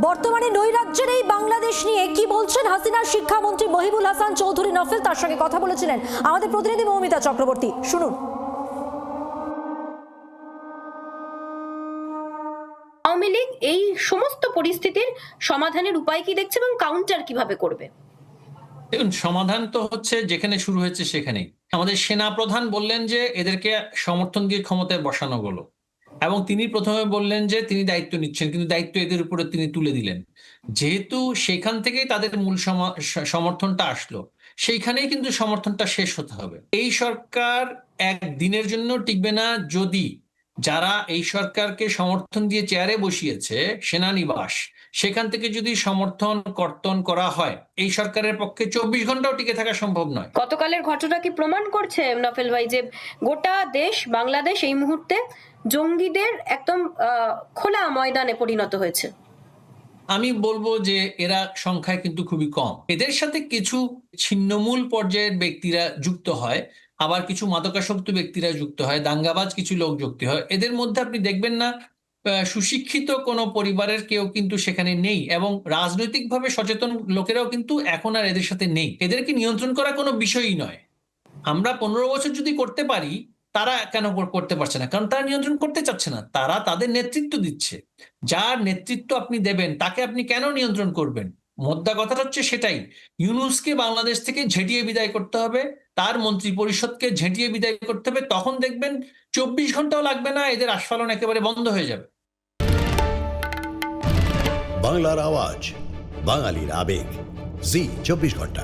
বর্তমানে নৈরাজ্যের এই বাংলাদেশ নিয়ে কি বলছেন হাসিনার শিক্ষামন্ত্রী মহিবুল হাসান চৌধুরী নফেল, তার সঙ্গে কথা বলেছিলেন আমাদের প্রতিনিধি মৌমিতা চক্রবর্তী। শুনুন। আওয়ামী লীগ এই সমস্ত পরিস্থিতির সমাধানের উপায় কি দেখছে এবং কাউন্টার কিভাবে করবে? দেখুন, সমাধান তো হচ্ছে যেখানে শুরু হয়েছে সেখানেই। আমাদের সেনা প্রধান বললেন যে এদেরকে সমর্থন দিয়ে ক্ষমতায় বসানো হলো, এবং তিনি প্রথমে বললেন যে তিনি দায়িত্ব নিচ্ছেন, কিন্তু দায়িত্ব এদের উপরে তিনি তুলে দিলেন। যেহেতু সেখান থেকেই তাদের মূল সমর্থনটা আসলো, সেইখানেই কিন্তু সমর্থনটা শেষ হতে হবে। এই সরকার একদিনের জন্য টিকবে না যদি যারা এই সরকারকে সমর্থন দিয়ে চেয়ারে বসিয়েছে সেনানিবাস, সেখান থেকে যদি সমর্থন কর্তন করা হয়, এই সরকারের পক্ষে 24 ঘন্টাও টিকে থাকা সম্ভব নয়। গতকালের ঘটনা কি প্রমাণ করছে নফেল ভাই যে গোটা দেশ বাংলাদেশ এই মুহূর্তে জঙ্গিদের একদম খোলা ময়দানে পরিণত হয়েছে? আমি বলবো যে এরা সংখ্যায় কিন্তু খুবই কম। এদের সাথে কিছু ছিন্নমূল পর্যায়ের ব্যক্তিরা যুক্ত হয়, আবার কিছু মাদকাসক্ত ব্যক্তিরা যুক্ত হয়, দাঙ্গাবাজ কিছু লোক যুক্ত হয়। এদের মধ্যে আপনি দেখবেন না সুশিক্ষিত কোনো পরিবারের কেউ কিন্তু সেখানে নেই, এবং রাজনৈতিকভাবে সচেতন লোকেরাও কিন্তু এখন আর এদের সাথে নেই। এদেরকে নিয়ন্ত্রণ করা কোনো বিষয়ই নয়। আমরা 15 বছর যদি করতে পারি, তারা কেন করতে পারছে না? কারণ তারা নিয়ন্ত্রণ করতে চাচ্ছে না, তারা তাদের নেতৃত্ব দিচ্ছে। যার নেতৃত্ব আপনি দেবেন তাকে আপনি কেন নিয়ন্ত্রণ করবেন? মোদ্দা কথাটা হচ্ছে সেটাই। ইউনূসকে বাংলাদেশ থেকে ঝেঁটিয়ে বিদায় করতে হবে, তার মন্ত্রী পরিষদকে ঝেঁটিয়ে বিদায় করতে হবে। তখন দেখবেন 24 ঘন্টাও লাগবে না, এদের আস্ফালন একেবারে বন্ধ হয়ে যাবে। বাংলার আওয়াজ, বাঙালির আবেগ, জি 24 ঘন্টা।